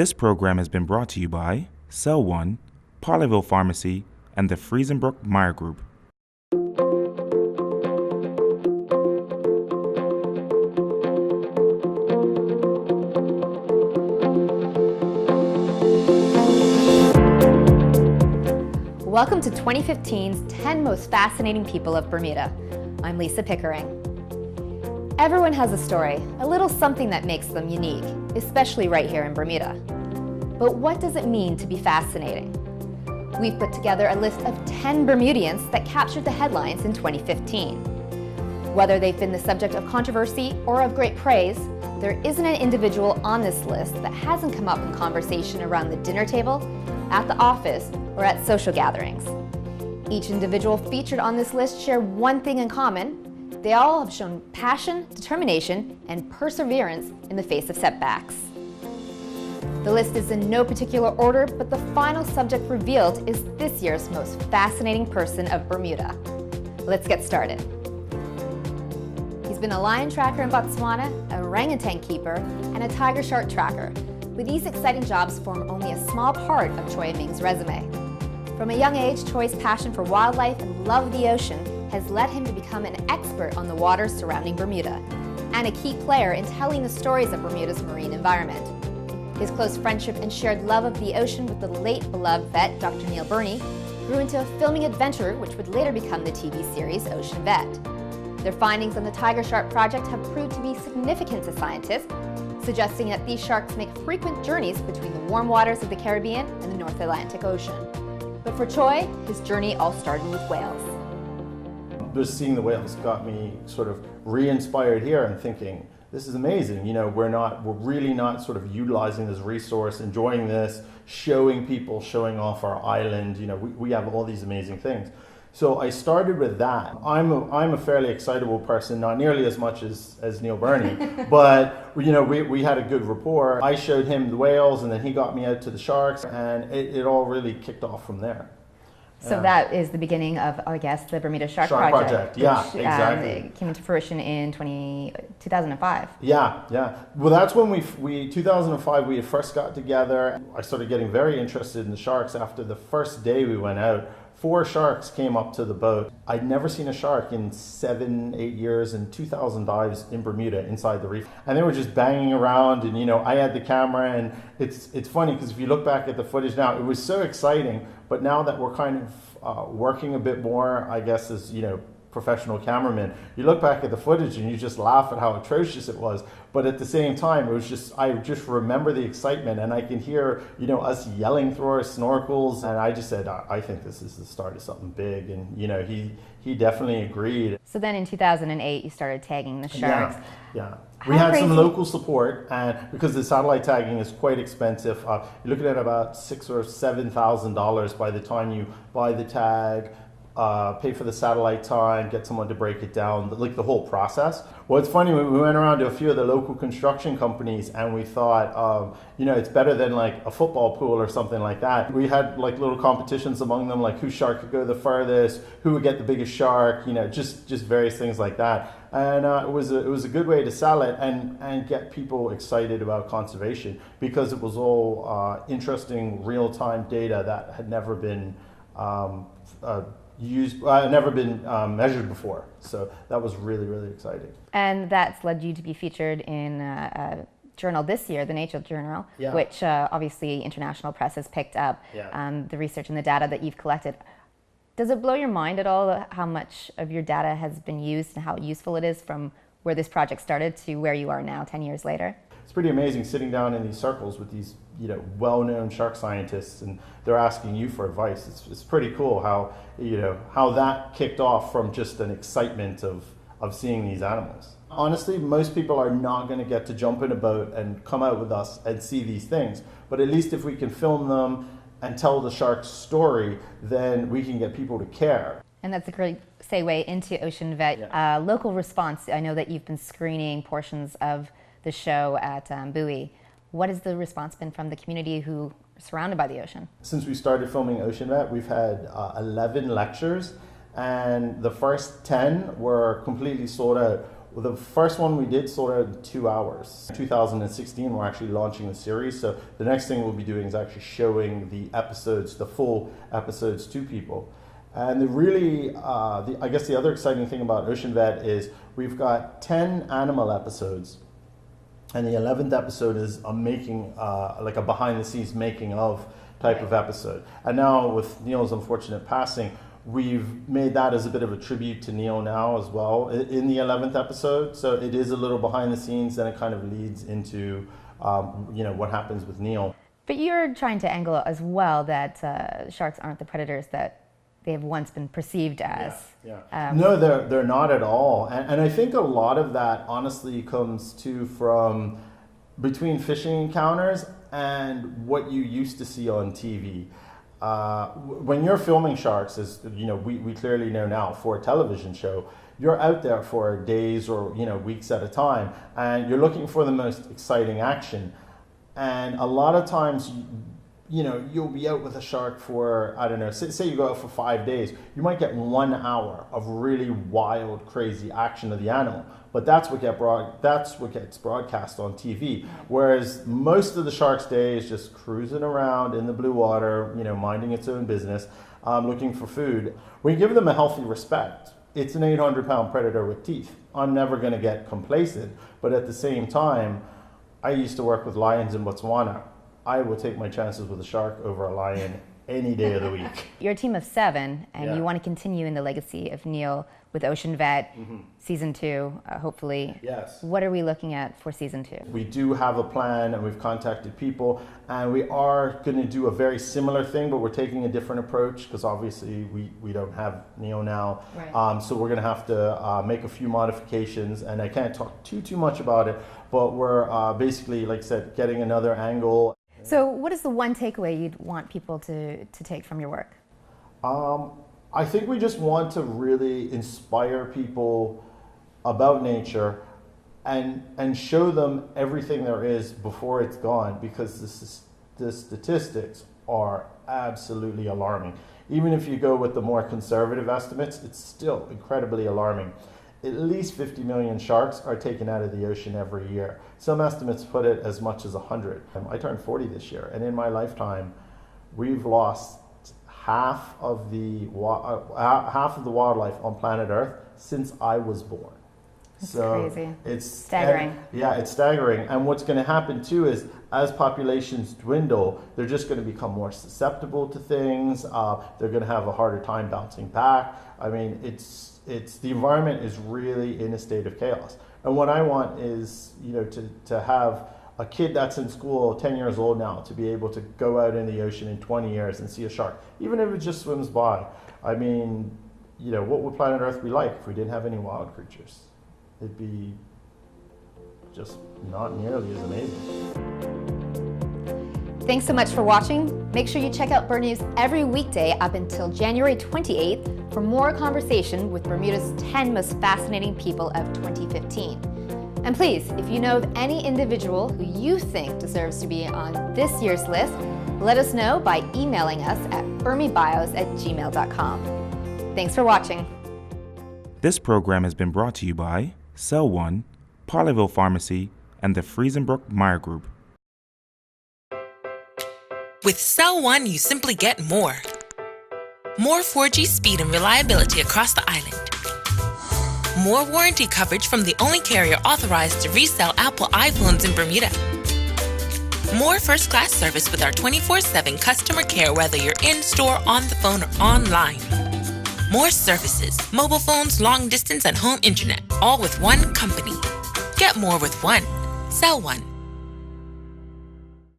This program has been brought to you by Cell One, Parleyville Pharmacy, and the Friesenbrook Meyer Group. Welcome to 2015's 10 Most Fascinating People of Bermuda. I'm Lisa Pickering. Everyone has a story, a little something that makes them unique, especially right here in Bermuda. But what does it mean to be fascinating? We've put together a list of 10 Bermudians that captured the headlines in 2015. Whether they've been the subject of controversy or of great praise, there isn't an individual on this list that hasn't come up in conversation around the dinner table, at the office, or at social gatherings. Each individual featured on this list share one thing in common. They all have shown passion, determination, and perseverance in the face of setbacks. The list is in no particular order, but the final subject revealed is this year's most fascinating person of Bermuda. Let's get started. He's been a lion tracker in Botswana, a orangutan keeper, and a tiger shark tracker. But these exciting jobs form only a small part of Choy Aming's resume. From a young age, Choy's passion for wildlife and love of the ocean has led him to become an expert on the waters surrounding Bermuda, and a key player in telling the stories of Bermuda's marine environment. His close friendship and shared love of the ocean with the late beloved vet, Dr. Neil Burney, grew into a filming adventure which would later become the TV series Ocean Vet. Their findings on the tiger shark project have proved to be significant to scientists, suggesting that these sharks make frequent journeys between the warm waters of the Caribbean and the North Atlantic Ocean. But for Choy, his journey all started with whales. Just seeing the whales got me sort of re-inspired here and thinking, this is amazing. You know, we're really not sort of utilizing this resource, enjoying this, showing people, showing off our island. You know, we have all these amazing things. So I started with that. I'm a fairly excitable person, not nearly as much as Neil Burney, but you know, we had a good rapport. I showed him the whales, and then he got me out to the sharks, and it all really kicked off from there. So that is the beginning of, I guess, the Bermuda Shark Project. Yeah, which, exactly. Came into fruition in 2005. Yeah. Well, that's when we 2005, we had first got together. I started getting very interested in the sharks after the first day we went out. 4 sharks came up to the boat. I'd never seen a shark in 7-8 years, and 2,000 dives in Bermuda inside the reef. And they were just banging around, and you know, I had the camera, and it's funny because if you look back at the footage now, it was so exciting. But now that we're kind of working a bit more, I guess, as you know, professional cameramen, you look back at the footage and you just laugh at how atrocious it was. But at the same time, it was just, I just remember the excitement, and I can hear, you know, us yelling through our snorkels. And I just said, I think this is the start of something big. And, you know, he definitely agreed. So then in 2008, you started tagging the sharks. Yeah. We had some local support, and because the satellite tagging is quite expensive, you're looking at about $6,000 or $7,000 by the time you buy the tag, pay for the satellite time, get someone to break it down, like the whole process. Well, it's funny, we went around to a few of the local construction companies, and we thought, you know, it's better than like a football pool or something like that. We had like little competitions among them, like whose shark could go the furthest, who would get the biggest shark, you know, just various things like that. And it was a good way to sell it and get people excited about conservation, because it was all interesting real-time data that had never been measured before. So that was really, really exciting. And that's led you to be featured in a journal this year, the Nature Journal, which obviously international press has picked up the research and the data that you've collected. Does it blow your mind at all how much of your data has been used and how useful it is from where this project started to where you are now 10 years later? It's pretty amazing sitting down in these circles with these, you know, well-known shark scientists, and they're asking you for advice. It's pretty cool how, you know, how that kicked off from just an excitement of seeing these animals. Honestly, most people are not going to get to jump in a boat and come out with us and see these things. But at least if we can film them and tell the shark's story, then we can get people to care. And that's a great segue into Ocean Vet. Yeah. Local response, I know that you've been screening portions of the show at Buoy. What has the response been from the community who are surrounded by the ocean? Since we started filming Ocean Vet, we've had 11 lectures, and the first 10 were completely sold out. Well, the first one we did sold out in 2 hours. In 2016, we're actually launching the series. So the next thing we'll be doing is actually showing the episodes, the full episodes to people. And I guess the other exciting thing about Ocean Vet is we've got 10 animal episodes. And the 11th episode is a like a behind the scenes making of type of episode. And now with Neil's unfortunate passing, we've made that as a bit of a tribute to Neil now as well in the 11th episode. So it is a little behind the scenes, and it kind of leads into what happens with Neil. But you're trying to angle as well that sharks aren't the predators that they have once been perceived as. Yeah. No, they're not at all. And I think a lot of that honestly comes from between fishing encounters and what you used to see on TV. When you're filming sharks, as we clearly know now for a television show, you're out there for days or weeks at a time, and you're looking for the most exciting action. And a lot of times, you'll be out with a shark for, I don't know, say you go out for 5 days, you might get 1 hour of really wild, crazy action of the animal. But that's what gets broadcast on TV. Whereas most of the shark's day is just cruising around in the blue water, minding its own business, looking for food. We give them a healthy respect. It's an 800-pound predator with teeth. I'm never going to get complacent. But at the same time, I used to work with lions in Botswana. I would take my chances with a shark over a lion any day of the week. You're a team of 7, and you want to continue in the legacy of Neil with Ocean Vet, season 2, hopefully. Yes. What are we looking at for season 2? We do have a plan, and we've contacted people, and we are going to do a very similar thing, but we're taking a different approach because obviously we don't have Neil now. Right. So we're going to have to make a few modifications, and I can't talk too much about it, but we're basically, like I said, getting another angle. So what is the one takeaway you'd want people to take from your work? I think we just want to really inspire people about nature and show them everything there is before it's gone, because the statistics are absolutely alarming. Even if you go with the more conservative estimates, it's still incredibly alarming. At least 50 million sharks are taken out of the ocean every year. Some estimates put it as much as 100. I turned 40 this year, and in my lifetime, we've lost half of the wildlife on planet Earth since I was born. That's so crazy. It's staggering. It's staggering. And what's going to happen too is, as populations dwindle, they're just going to become more susceptible to things. They're going to have a harder time bouncing back. I mean, the environment is really in a state of chaos. And what I want is, to have a kid that's in school, 10 years old now, to be able to go out in the ocean in 20 years and see a shark, even if it just swims by. I mean, what would planet Earth be like if we didn't have any wild creatures? It'd be just not nearly as amazing. Thanks so much for watching. Make sure you check out Bird News every weekday up until January 28th for more conversation with Bermuda's 10 most fascinating people of 2015. And please, if you know of any individual who you think deserves to be on this year's list, let us know by emailing us at bermiebios@gmail.com. Thanks for watching. This program has been brought to you by Cell One, Parleyville Pharmacy, and the Friesenbrook Meyer Group. With Cell One, you simply get more. More 4G speed and reliability across the island. More warranty coverage from the only carrier authorized to resell Apple iPhones in Bermuda. More first-class service with our 24/7 customer care, whether you're in-store, on the phone, or online. More services, mobile phones, long distance, and home internet, all with one company. Get more with one. Cell One.